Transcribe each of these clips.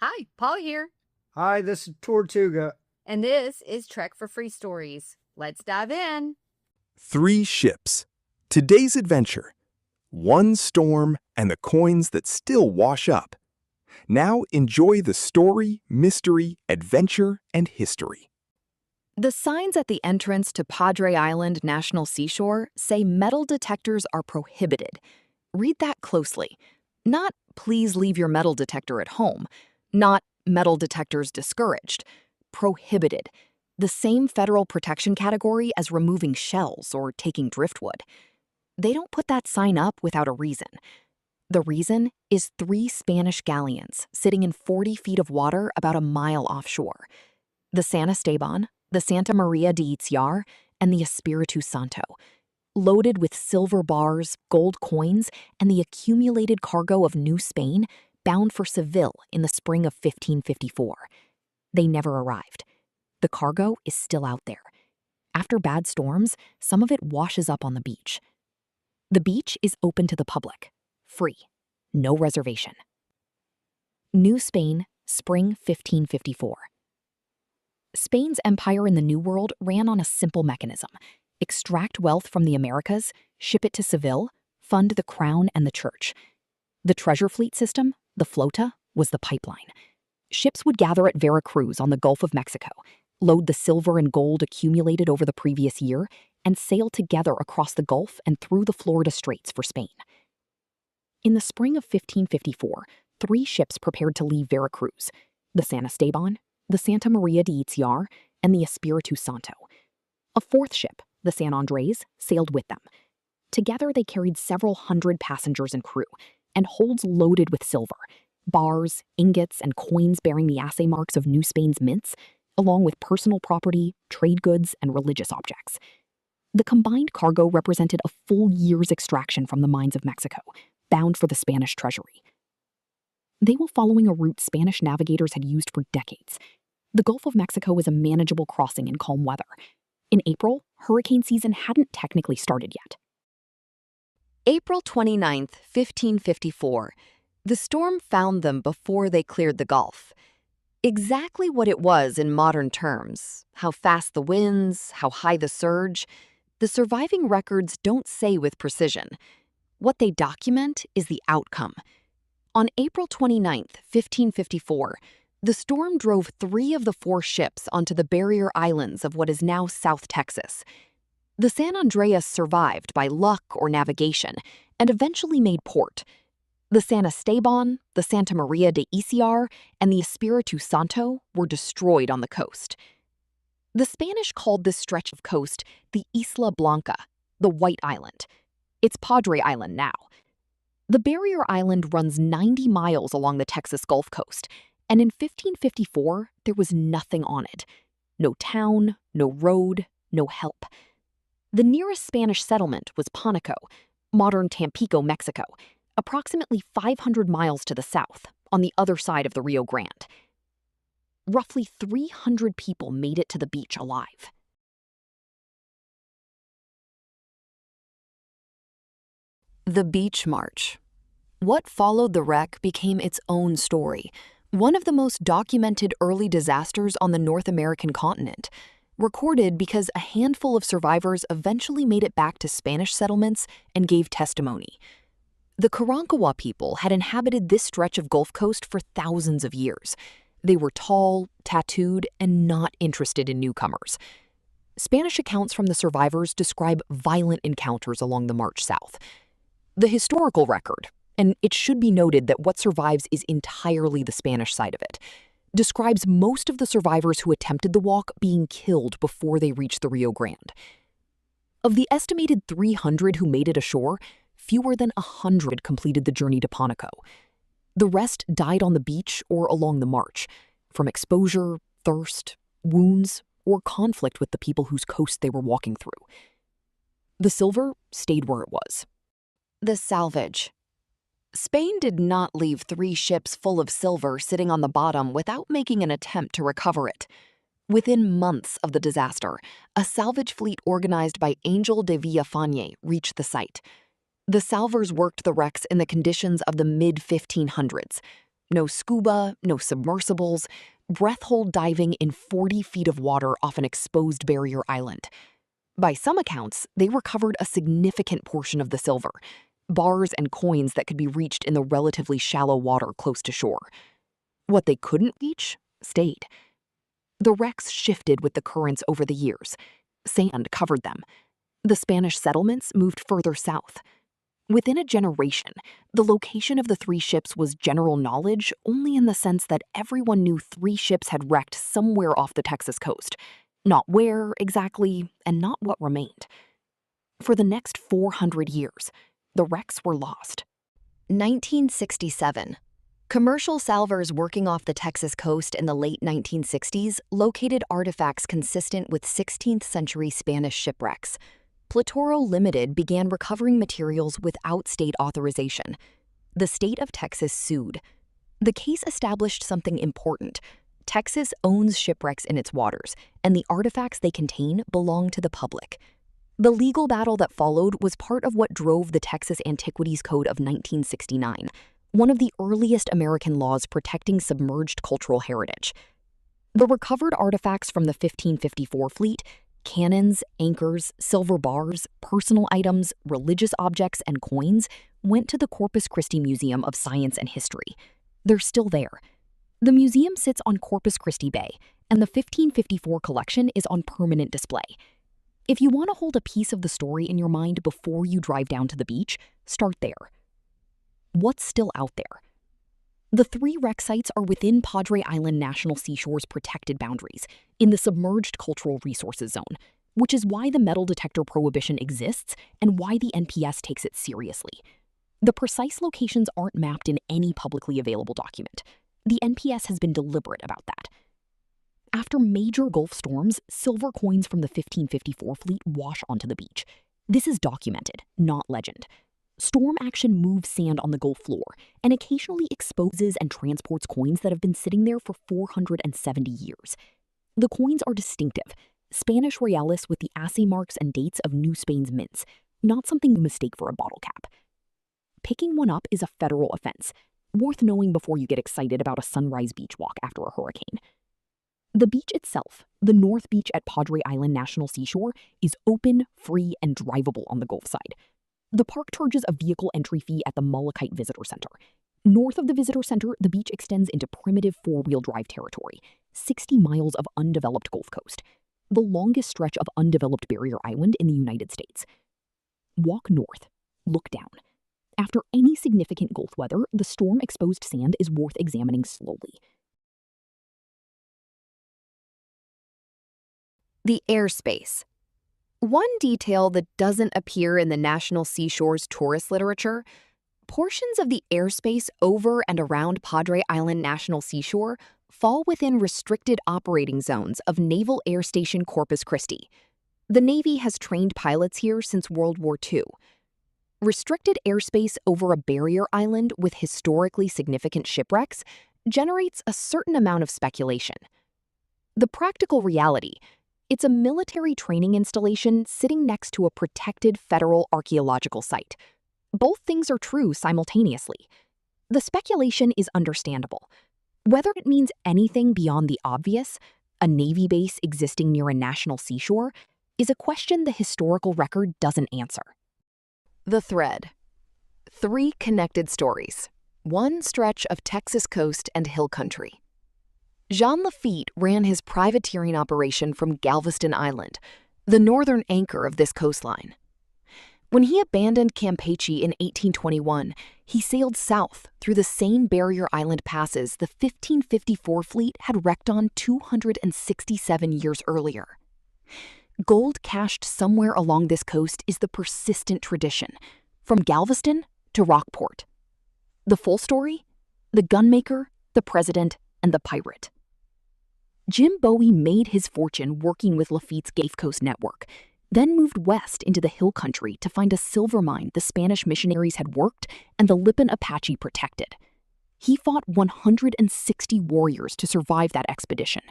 Hi, Paul here. Hi, this is Tortuga. And this is Trek for Free Stories. Let's dive in. 3 ships. Today's adventure. 1 storm and the coins that still wash up. Now enjoy the story, mystery, adventure, and history. The signs at the entrance to Padre Island National Seashore say metal detectors are prohibited. Read that closely. Not, please leave your metal detector at home. Not, metal detectors discouraged. Prohibited. The same federal protection category as removing shells or taking driftwood. They don't put that sign up without a reason. The reason is 3 Spanish galleons sitting in 40 feet of water about a mile offshore. The San Esteban, the Santa María de Yciar, and the Espíritu Santo, loaded with silver bars, gold coins, and the accumulated cargo of New Spain, bound for Seville in the spring of 1554. They never arrived. The cargo is still out there. After bad storms, some of it washes up on the beach. The beach is open to the public, free, no reservation. New Spain, spring 1554. Spain's empire in the New World ran on a simple mechanism: extract wealth from the Americas, ship it to Seville, fund the crown and the church. The treasure fleet system, the flota, was the pipeline. Ships would gather at Veracruz on the Gulf of Mexico, load the silver and gold accumulated over the previous year, and sail together across the Gulf and through the Florida Straits for Spain. In the spring of 1554, 3 ships prepared to leave Veracruz: the San Esteban, the Santa María de Yciar, and the Espíritu Santo. A 4th ship, the San Andrés, sailed with them. Together they carried several hundred passengers and crew, and holds loaded with silver, bars, ingots, and coins bearing the assay marks of New Spain's mints, along with personal property, trade goods, and religious objects. The combined cargo represented a full year's extraction from the mines of Mexico, bound for the Spanish treasury. They were following a route Spanish navigators had used for decades. The Gulf of Mexico was a manageable crossing in calm weather. In April, hurricane season hadn't technically started yet. April 29th, 1554. The storm found them before they cleared the Gulf. Exactly what it was in modern terms, how fast the winds, how high the surge, the surviving records don't say with precision. What they document is the outcome. On April 29th, 1554, the storm drove 3 of the 4 ships onto the barrier islands of what is now South Texas. The San Andreas survived by luck or navigation and eventually made port. The San Esteban, the Santa María de Yciar, and the Espíritu Santo were destroyed on the coast. The Spanish called this stretch of coast the Isla Blanca, the White Island. It's Padre Island now. The barrier island runs 90 miles along the Texas Gulf Coast, and in 1554, there was nothing on it. No town, no road, no help. The nearest Spanish settlement was Pánuco, modern Tampico, Mexico, approximately 500 miles to the south, on the other side of the Rio Grande. Roughly 300 people made it to the beach alive. The Beach March. What followed the wreck became its own story, one of the most documented early disasters on the North American continent, recorded because a handful of survivors eventually made it back to Spanish settlements and gave testimony. The Karankawa people had inhabited this stretch of Gulf Coast for thousands of years. They were tall, tattooed, and not interested in newcomers. Spanish accounts from the survivors describe violent encounters along the march south. The historical record, and it should be noted that what survives is entirely the Spanish side of it, describes most of the survivors who attempted the walk being killed before they reached the Rio Grande. Of the estimated 300 who made it ashore, fewer than 100 completed the journey to Pánuco. The rest died on the beach or along the march, from exposure, thirst, wounds, or conflict with the people whose coast they were walking through. The silver stayed where it was. The salvage. Spain did not leave 3 ships full of silver sitting on the bottom without making an attempt to recover it. Within months of the disaster, a salvage fleet organized by Angel de Villafañe reached the site. The salvers worked the wrecks in the conditions of the mid-1500s. No scuba, no submersibles, breath-hold diving in 40 feet of water off an exposed barrier island. By some accounts, they recovered a significant portion of the silver, bars and coins that could be reached in the relatively shallow water close to shore. What they couldn't reach stayed. The wrecks shifted with the currents over the years. Sand covered them. The Spanish settlements moved further south. Within a generation, the location of the three ships was general knowledge only in the sense that everyone knew three ships had wrecked somewhere off the Texas coast. Not where exactly, and not what remained. For the next 400 years, the wrecks were lost. 1967. Commercial salvors working off the Texas coast in the late 1960s located artifacts consistent with 16th century Spanish shipwrecks. Platoro Limited began recovering materials without state authorization. The state of Texas sued. The case established something important. Texas owns shipwrecks in its waters, and the artifacts they contain belong to the public. The legal battle that followed was part of what drove the Texas Antiquities Code of 1969, one of the earliest American laws protecting submerged cultural heritage. The recovered artifacts from the 1554 fleet, cannons, anchors, silver bars, personal items, religious objects, and coins, went to the Corpus Christi Museum of Science and History. They're still there. The museum sits on Corpus Christi Bay, and the 1554 collection is on permanent display. If you want to hold a piece of the story in your mind before you drive down to the beach, start there. What's still out there? The three wreck sites are within Padre Island National Seashore's protected boundaries, in the Submerged Cultural Resources Zone, which is why the metal detector prohibition exists and why the NPS takes it seriously. The precise locations aren't mapped in any publicly available document. The NPS has been deliberate about that. After major Gulf storms, silver coins from the 1554 fleet wash onto the beach. This is documented, not legend. Storm action moves sand on the Gulf floor and occasionally exposes and transports coins that have been sitting there for 470 years. The coins are distinctive, Spanish reales with the assay marks and dates of New Spain's mints, not something you mistake for a bottle cap. Picking one up is a federal offense, worth knowing before you get excited about a sunrise beach walk after a hurricane. The beach itself, the North Beach at Padre Island National Seashore, is open, free, and drivable on the Gulf side. The park charges a vehicle entry fee at the Malachite Visitor Center. North of the Visitor Center, the beach extends into primitive four-wheel drive territory, 60 miles of undeveloped Gulf Coast, the longest stretch of undeveloped barrier island in the United States. Walk north, look down. After any significant Gulf weather, the storm-exposed sand is worth examining slowly. The airspace. One detail that doesn't appear in the National Seashore's tourist literature, portions of the airspace over and around Padre Island National Seashore fall within restricted operating zones of Naval Air Station Corpus Christi. The Navy has trained pilots here since World War II. Restricted airspace over a barrier island with historically significant shipwrecks generates a certain amount of speculation. The practical reality: it's a military training installation sitting next to a protected federal archaeological site. Both things are true simultaneously. The speculation is understandable. Whether it means anything beyond the obvious, a Navy base existing near a national seashore, is a question the historical record doesn't answer. The thread. 3 connected stories. One stretch of Texas coast and hill country. Jean Lafitte ran his privateering operation from Galveston Island, the northern anchor of this coastline. When he abandoned Campeche in 1821, he sailed south through the same barrier island passes the 1554 fleet had wrecked on 267 years earlier. Gold cached somewhere along this coast is the persistent tradition, from Galveston to Rockport. The full story? The gunmaker, the president, and the pirate. Jim Bowie made his fortune working with Lafitte's Gulf Coast network, then moved west into the hill country to find a silver mine the Spanish missionaries had worked and the Lipan Apache protected. He fought 160 warriors to survive that expedition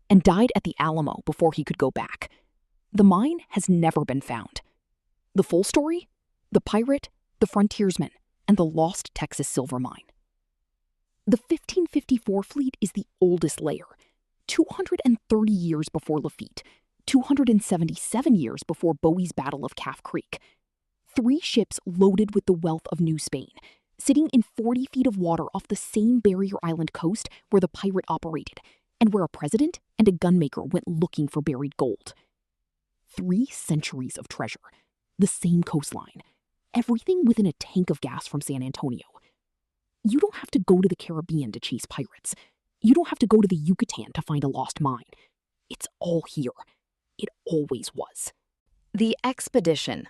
and died at the Alamo before he could go back. The mine has never been found. The full story? The pirate, the frontiersman, and the lost Texas silver mine. The 1554 fleet is the oldest layer, 230 years before Lafitte, 277 years before Bowie's Battle of Calf Creek. 3 ships loaded with the wealth of New Spain, sitting in 40 feet of water off the same barrier island coast where the pirate operated, and where a president and a gunmaker went looking for buried gold. 3 centuries of treasure, the same coastline, everything within a tank of gas from San Antonio. You don't have to go to the Caribbean to chase pirates. You don't have to go to the Yucatan to find a lost mine. It's all here. It always was. The expedition.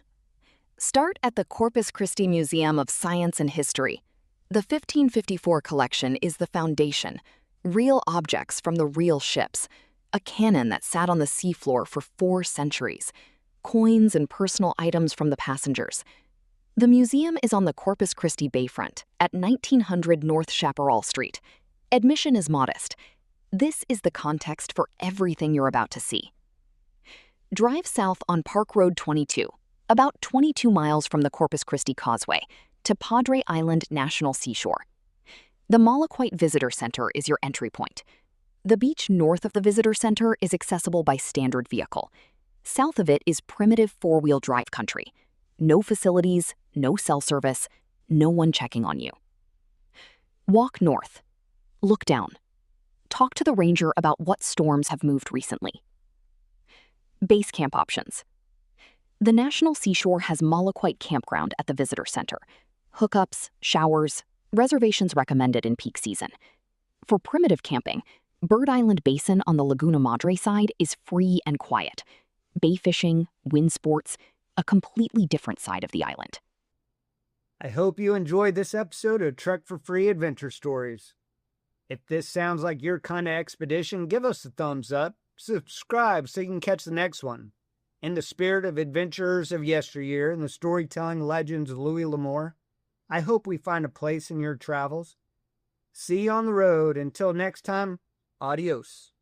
Start at the Corpus Christi Museum of Science and History. The 1554 collection is the foundation. Real objects from the real ships. A cannon that sat on the seafloor for 4 centuries. Coins and personal items from the passengers. The museum is on the Corpus Christi bayfront at 1900 North Chaparral Street. Admission is modest. This is the context for everything you're about to see. Drive south on Park Road 22, about 22 miles from the Corpus Christi Causeway, to Padre Island National Seashore. The Malaquite Visitor Center is your entry point. The beach north of the Visitor Center is accessible by standard vehicle. South of it is primitive 4-wheel drive country. No facilities, no cell service, no one checking on you. Walk north. Look down. Talk to the ranger about what storms have moved recently. Base camp options. The National Seashore has Malaquite Campground at the Visitor Center. Hookups, showers, reservations recommended in peak season. For primitive camping, Bird Island Basin on the Laguna Madre side is free and quiet. Bay fishing, wind sports, a completely different side of the island. I hope you enjoyed this episode of Trek for Free Adventure Stories. If this sounds like your kind of expedition, give us a thumbs up, subscribe so you can catch the next one. In the spirit of adventurers of yesteryear and the storytelling legends of Louis Lamar, I hope we find a place in your travels. See you on the road. Until next time, adios.